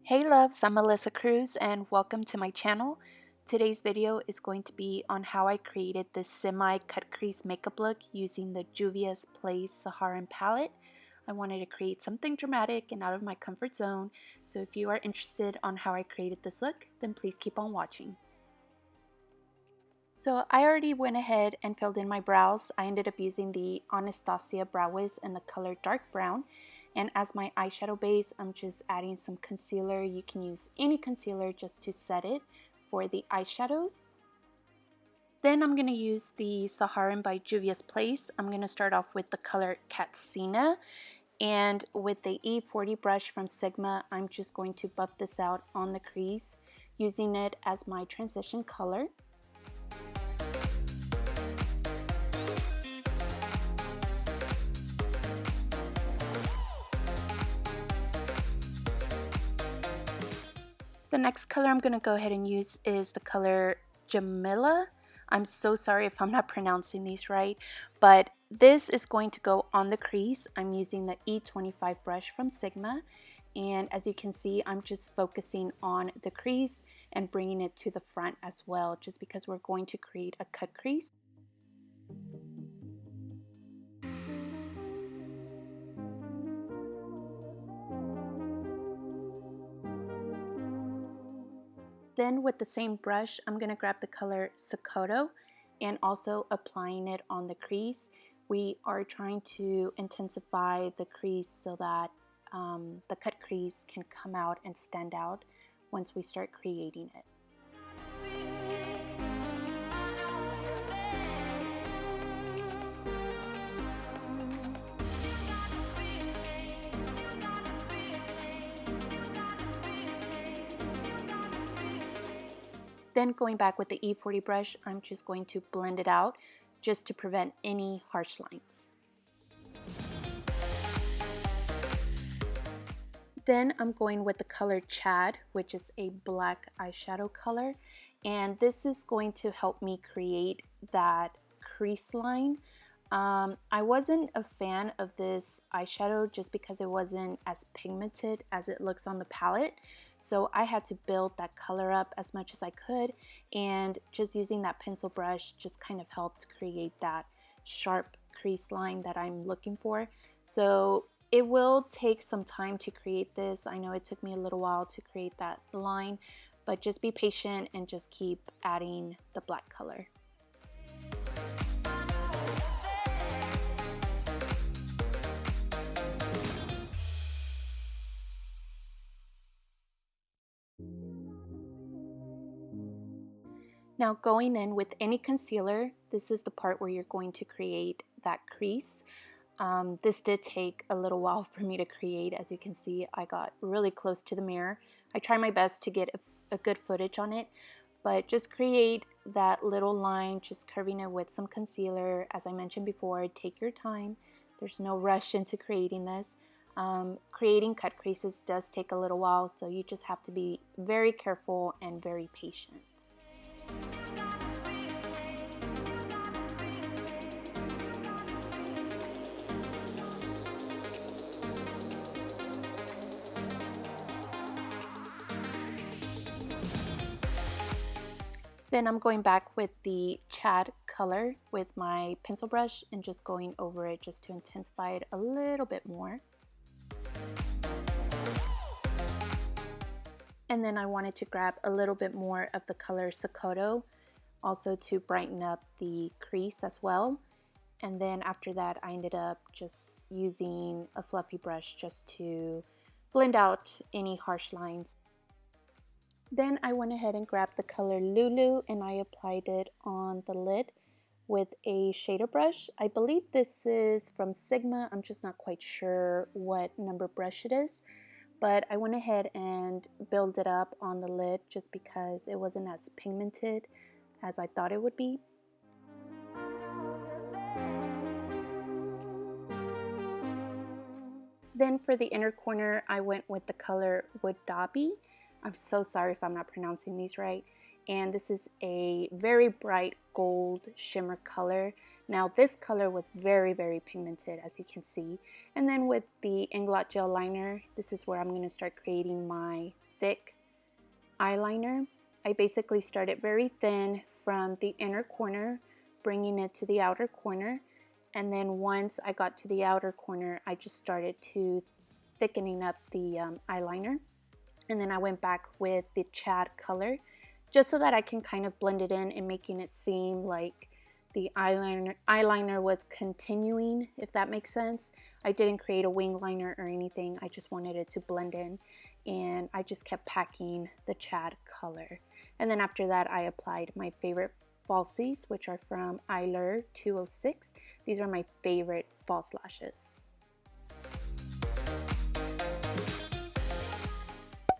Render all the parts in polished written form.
Hey loves, I'm Melissa Cruz and welcome to my channel. Today's video is going to be on how I created this semi-cut crease makeup look using the JUVIA'S Saharan palette. I wanted to create something dramatic and out of my comfort zone, so if you are interested on how I created this look, then please keep on watching. So I already went ahead and filled in my brows. I ended up using the Anastasia Brow Wiz in the color dark brown. And as my eyeshadow base, I'm just adding some concealer. You can use any concealer just to set it for the eyeshadows. Then I'm going to use the Saharan by Juvia's Place. I'm going to start off with the color Katsina. And with the E40 brush from Sigma, I'm just going to buff this out on the crease, using it as my transition color. The next color I'm going to go ahead and use is the color Jamila. I'm so sorry if I'm not pronouncing these right, but this is going to go on the crease. I'm using the E25 brush from Sigma, and as you can see, I'm just focusing on the crease and bringing it to the front as well, just because we're going to create a cut crease. Then with the same brush, I'm going to grab the color Sokoto and also applying it on the crease. We are trying to intensify the crease so that the cut crease can come out and stand out once we start creating it. Then going back with the E40 brush, I'm just going to blend it out just to prevent any harsh lines. Then I'm going with the color Chad, which is a black eyeshadow color, and this is going to help me create that crease line. I wasn't a fan of this eyeshadow just because it wasn't as pigmented as it looks on the palette. So I had to build that color up as much as I could, and just using that pencil brush just kind of helped create that sharp crease line that I'm looking for. So it will take some time to create this. I know it took me a little while to create that line, but just be patient and just keep adding the black color. Now going in with any concealer, this is the part where you're going to create that crease. This did take a little while for me to create. As you can see, I got really close to the mirror. I try my best to get a good footage on it, but just create that little line, just curving it with some concealer. As I mentioned before, take your time. There's no rush into creating this. Creating cut creases does take a little while, so you just have to be very careful and very patient. Then I'm going back with the Chad color with my pencil brush and just going over it just to intensify it a little bit more. And then I wanted to grab a little bit more of the color Sokoto, also to brighten up the crease as well. And then after that, I ended up just using a fluffy brush just to blend out any harsh lines. Then I went ahead and grabbed the color Lulu and I applied it on the lid with a shader brush. I believe this is from Sigma. I'm just not quite sure what number brush it is, but I went ahead and built it up on the lid just because it wasn't as pigmented as I thought it would be. Then for the inner corner, I went with the color Wood Dobby. I'm so sorry if I'm not pronouncing these right. and this is a very bright gold shimmer color. Now this color was very pigmented, as you can see. And then with the Inglot gel liner, this is where I'm going to start creating my thick eyeliner. I basically started very thin from the inner corner, bringing it to the outer corner, and then once I got to the outer corner, I just started to thickening up the eyeliner, and then I went back with the Chad color just so that I can kind of blend it in and making it seem like the eyeliner was continuing, if that makes sense. I didn't create a wing liner or anything. I just wanted it to blend in, and I just kept packing the Chad color. And then after that, I applied my favorite falsies, which are from Eyelure 206. These are my favorite false lashes.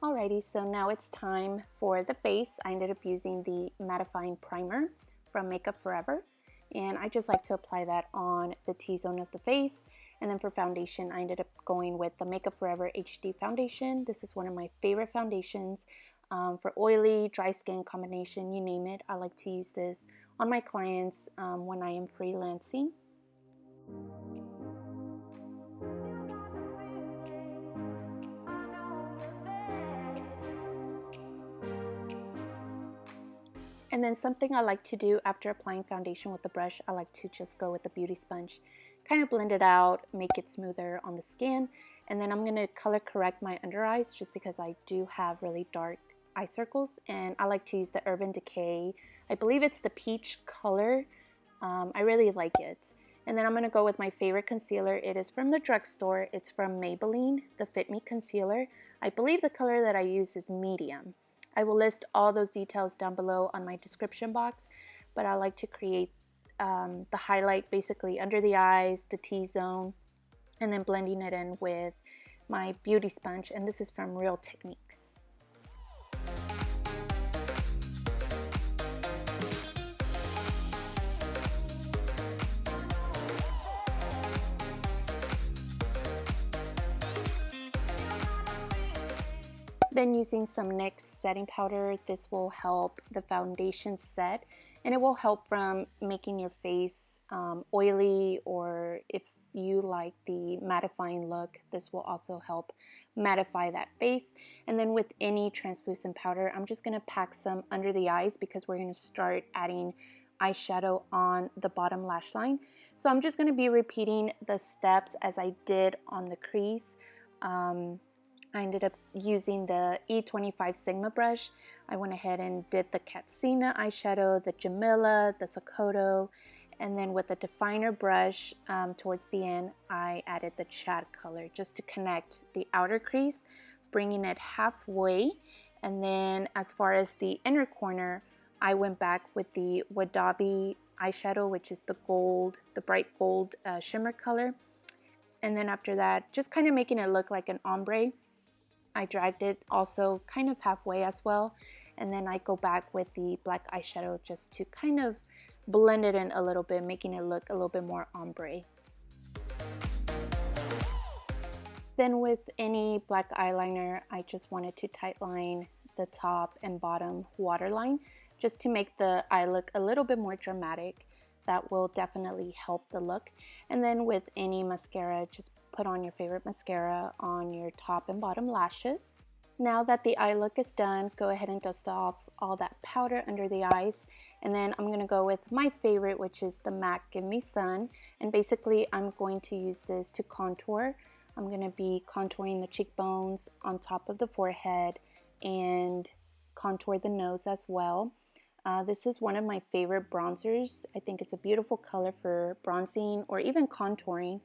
Alrighty, so now it's time for the face. I ended up using the Mattifying primer from Makeup Forever, and I just like to apply that on the T-zone of the face. And then for foundation, I ended up going with the Makeup Forever HD foundation. This is one of my favorite foundations for oily, dry skin combination, you name it. I like to use this on my clients when I am freelancing. And then something I like to do after applying foundation with the brush, I like to just go with the beauty sponge, kind of blend it out, make it smoother on the skin. And then I'm going to color correct my under eyes just because I do have really dark eye circles, and I like to use the Urban Decay. I believe it's the peach color. I really like it. And then I'm going to go with my favorite concealer. It is from the drugstore. It's from Maybelline, the Fit Me Concealer. I believe the color that I use is medium. I will list all those details down below on my description box, but I like to create the highlight basically under the eyes, the T-zone, and then blending it in with my beauty sponge, and this is from Real Techniques. Then using some NYX setting powder, this will help the foundation set, and it will help from making your face oily, or if you like the mattifying look, this will also help mattify that face. And then with any translucent powder, I'm just going to pack some under the eyes because we're going to start adding eyeshadow on the bottom lash line. So I'm just going to be repeating the steps as I did on the crease. I ended up using the E25 Sigma brush. I went ahead and did the Katsina eyeshadow, the Jamila, the Sokoto, and then with the definer brush towards the end, I added the Chad color just to connect the outer crease, bringing it halfway. And then as far as the inner corner, I went back with the Wadabi eyeshadow, which is the gold, the bright gold shimmer color. And then after that, just kind of making it look like an ombre. I dragged it also kind of halfway as well, and then I go back with the black eyeshadow just to kind of blend it in a little bit, making it look a little bit more ombre. Then with any black eyeliner, I just wanted to tightline the top and bottom waterline just to make the eye look a little bit more dramatic. That will definitely help the look. And then with any mascara, just put on your favorite mascara on your top and bottom lashes. Now that the eye look is done, go ahead and dust off all that powder under the eyes. And then I'm going to go with my favorite, which is the MAC Give Me Sun. And basically, I'm going to use this to contour. I'm going to be contouring the cheekbones on top of the forehead and contour the nose as well. This is one of my favorite bronzers. I think it's a beautiful color for bronzing or even contouring.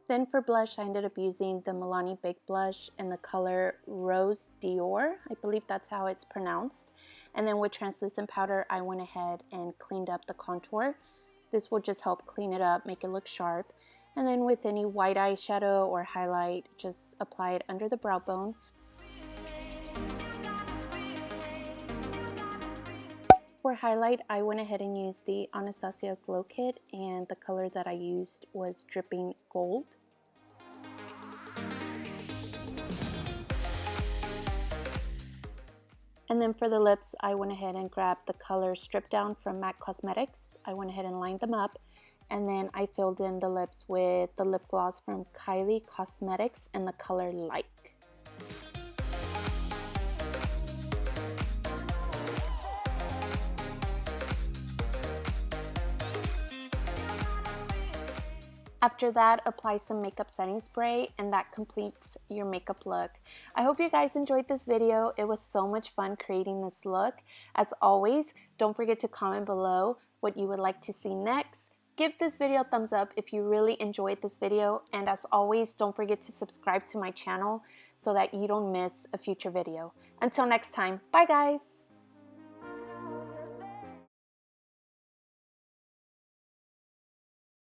Then for blush, I ended up using the Milani Big Blush in the color Rose Dior. I believe that's how it's pronounced. And then with translucent powder, I went ahead and cleaned up the contour. This will just help clean it up, make it look sharp. And then with any white eyeshadow or highlight, just apply it under the brow bone. For highlight, I went ahead and used the Anastasia Glow Kit, and the color that I used was Dripping Gold. And then for the lips, I went ahead and grabbed the color Stripdown from MAC Cosmetics. I went ahead and lined them up. And then I filled in the lips with the lip gloss from Kylie Cosmetics in the color Light. After that, apply some makeup setting spray, and that completes your makeup look. I hope you guys enjoyed this video. It was so much fun creating this look. As always, don't forget to comment below what you would like to see next. Give this video a thumbs up if you really enjoyed this video, and as always, don't forget to subscribe to my channel so that you don't miss a future video. Until next time, bye guys!